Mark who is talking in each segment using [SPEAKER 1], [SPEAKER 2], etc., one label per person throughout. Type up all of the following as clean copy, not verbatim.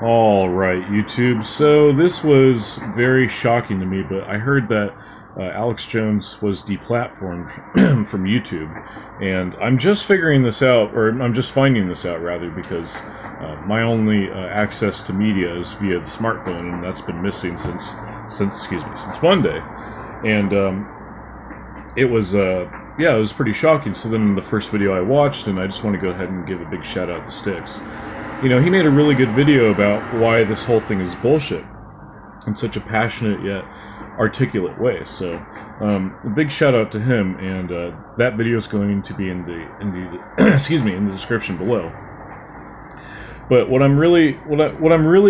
[SPEAKER 1] Alright, YouTube. So this was very shocking to me, but I heard that Alex Jones was deplatformed from YouTube, and I'm just figuring this out, or I'm just finding this out, rather, because my only access to media is via the smartphone, and that's been missing since Monday. And it was yeah, it was pretty shocking. So then the first video I watched, and I just want to go ahead and give a big shout out to Styx. You know, he made a really good video about why this whole thing is bullshit in such a passionate yet articulate way. So a big shout out to him, and that video is going to be in the excuse me, in the description below. But what I'm really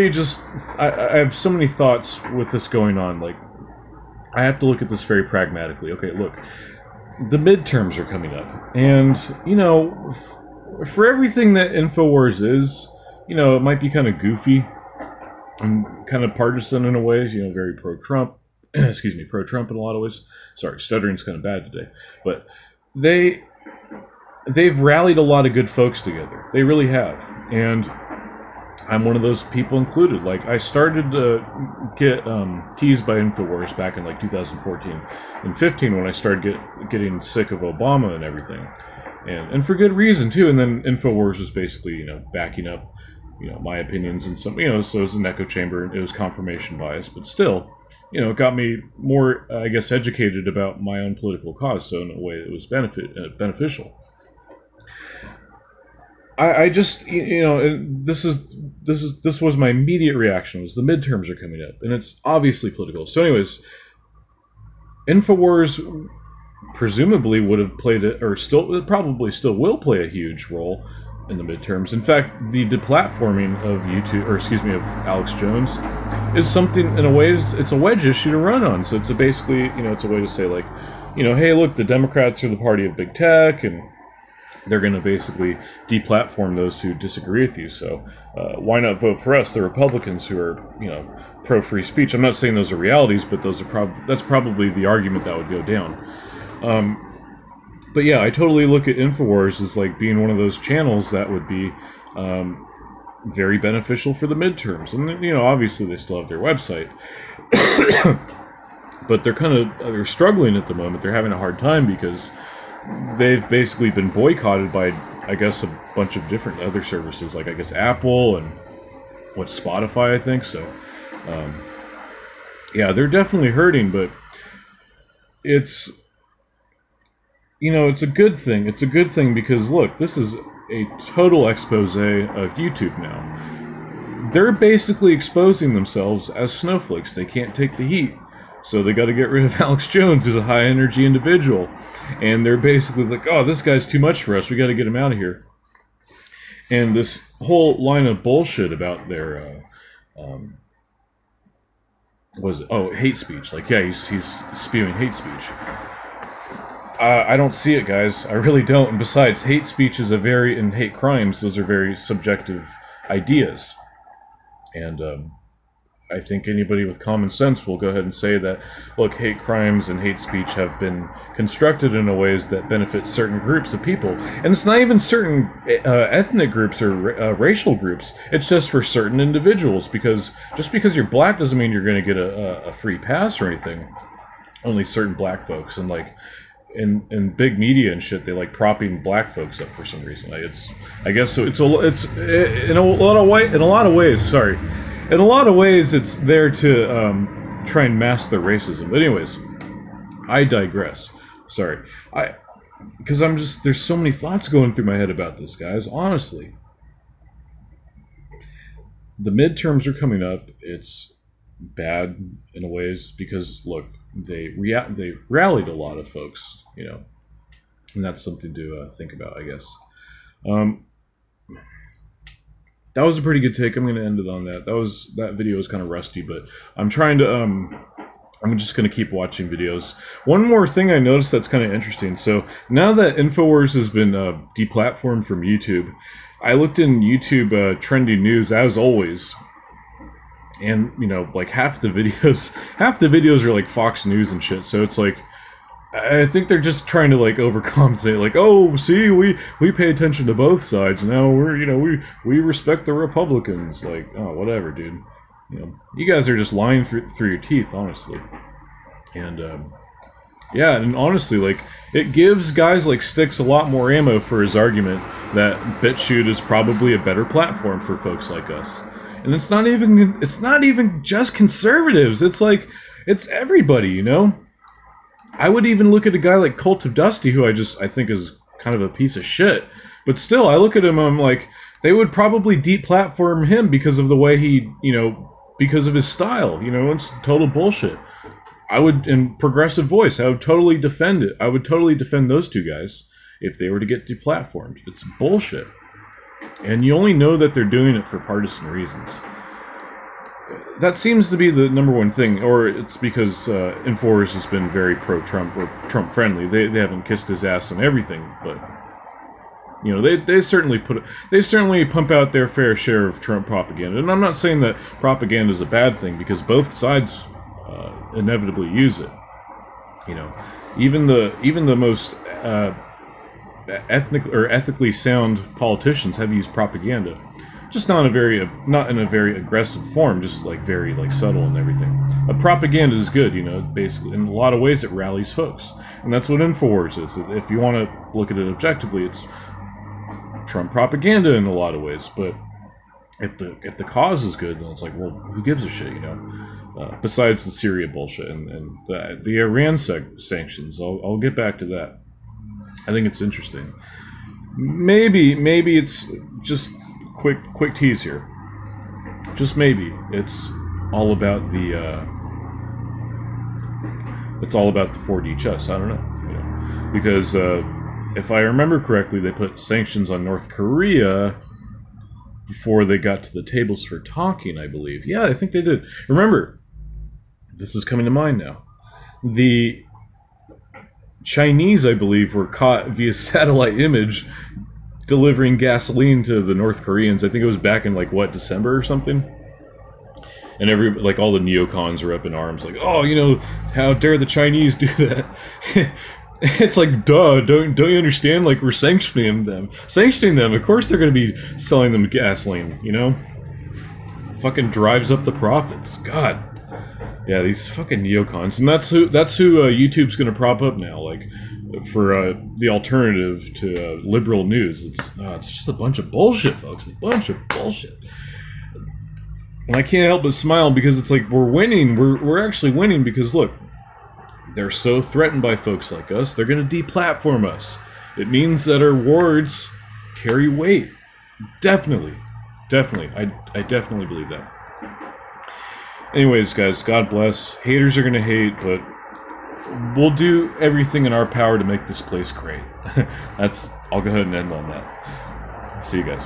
[SPEAKER 1] just I have so many thoughts with this going on. Like, I have to look at this very pragmatically. Okay, look, the midterms are coming up, and you know, for everything that Infowars is, you know, it might be kind of goofy and kind of partisan in a way, you know, very pro-Trump, excuse me, pro-Trump in a lot of ways. Sorry, stuttering's kind of bad today. But they've rallied a lot of good folks together. They really have. And I'm one of those people included. Like, I started to get teased by Infowars back in like 2014 and 15 when I started getting sick of Obama and everything. And for good reason, too. And then Infowars was basically, you know, backing up, you know, my opinions and some, you know, so it was an echo chamber, and it was confirmation bias. But still, you know, it got me more, I guess, educated about my own political cause. So in a way, it was beneficial. I just, you know, this was my immediate reaction, was the midterms are coming up, and it's obviously political. So anyways, Infowars presumably would have played it, or probably still will play a huge role in the midterms. In fact, the deplatforming of YouTube, or excuse me, of Alex Jones, is something, in a way, it's a wedge issue to run on. So it's basically, you know, it's a way to say, like, you know, hey, look, the Democrats are the party of big tech, and they're going to basically deplatform those who disagree with you. So why not vote for us, the Republicans, who are, you know, pro-free speech? I'm not saying those are realities, but those are that's probably the argument that would go down. But yeah, I totally look at Infowars as like being one of those channels that would be very beneficial for the midterms. And, you know, obviously they still have their website, but they're struggling at the moment. They're having a hard time because they've basically been boycotted by, I guess, a bunch of different other services, like, I guess, Apple and Spotify, I think. So yeah, they're definitely hurting, but it's, you know, it's a good thing. It's a good thing because, look, this is a total expose of YouTube now. They're basically exposing themselves as snowflakes. They can't take the heat, so they got to get rid of Alex Jones as a high-energy individual. And they're basically like, oh, this guy's too much for us. We got to get him out of here. And this whole line of bullshit about their, what is it? Oh, hate speech. Like, yeah, he's spewing hate speech. I don't see it, guys. I really don't. And besides, hate speech is and hate crimes, those are very subjective ideas. And I think anybody with common sense will go ahead and say that, look, hate crimes and hate speech have been constructed in ways that benefit certain groups of people. And it's not even certain ethnic groups or racial groups. It's just for certain individuals. Because just because you're black doesn't mean you're going to get a free pass or anything. Only certain black folks. And, like, in big media and shit, they like propping black folks up for some reason. Like, I guess so. It's in a lot of ways, it's there to try and mask their racism. But anyways, I digress. Sorry, because there's so many thoughts going through my head about this, guys. Honestly, the midterms are coming up. It's bad in a ways because, look, they rallied a lot of folks, you know, and that's something to think about, I guess. That was a pretty good take. I'm going to end it on that. That video was kind of rusty, but I'm trying to I'm just going to keep watching videos. One more thing I noticed that's kind of interesting. So now that Infowars has been deplatformed from YouTube, I looked in YouTube trending news as always. And, you know, like half the videos are like Fox News and shit. So it's like, I think they're just trying to like overcompensate. Like, oh, see, we pay attention to both sides. Now we're, you know, we respect the Republicans. Like, oh, whatever, dude. You know, you guys are just lying through your teeth, honestly. And yeah, and honestly, like, it gives guys like Styx a lot more ammo for his argument that BitChute is probably a better platform for folks like us. And it's not even just conservatives. It's like, it's everybody, you know? I would even look at a guy like Cult of Dusty, who I think is kind of a piece of shit. But still, I look at him, I'm like, they would probably deplatform him because of the way he, you know, because of his style, you know, it's total bullshit. I would, in Progressive Voice, I would totally defend it. I would totally defend those two guys if they were to get deplatformed. It's bullshit. And you only know that they're doing it for partisan reasons. That seems to be the number one thing, or it's because Infowars has been very pro-Trump, or Trump-friendly. They haven't kissed his ass on everything, but you know, they certainly pump out their fair share of Trump propaganda. And I'm not saying that propaganda is a bad thing, because both sides inevitably use it. You know, even the most ethically sound politicians have used propaganda. Just not in a very aggressive form, just like very like subtle and everything. Propaganda is good, you know. Basically, in a lot of ways, it rallies folks, and that's what Infowars is. If you want to look at it objectively, it's Trump propaganda in a lot of ways. But if the cause is good, then it's like, well, who gives a shit, you know? Besides the Syria bullshit and the Iran sanctions, I'll get back to that. I think it's interesting. Maybe it's just. Quick tease here. Just maybe it's all about the 4D chess. I don't know, you know, because if I remember correctly, they put sanctions on North Korea before they got to the tables for talking. I believe. Yeah, I think they did. Remember, this is coming to mind now. The Chinese, I believe, were caught via satellite image delivering gasoline to the North Koreans. I think it was back in like what, December or something. And like all the neocons are up in arms, like, oh, you know, how dare the Chinese do that? It's like, duh, don't you understand? Like, we're sanctioning them. Of course they're going to be selling them gasoline, you know? Fucking drives up the profits. God. Yeah, these fucking neocons. And that's who YouTube's going to prop up now, like, for the alternative to liberal news. It's just a bunch of bullshit, folks. A bunch of bullshit. And I can't help but smile because it's like, we're winning. We're actually winning because, look, they're so threatened by folks like us, they're going to deplatform us. It means that our words carry weight. Definitely. I definitely believe that. Anyways, guys, God bless. Haters are going to hate, but we'll do everything in our power to make this place great. I'll go ahead and end on that. See you guys.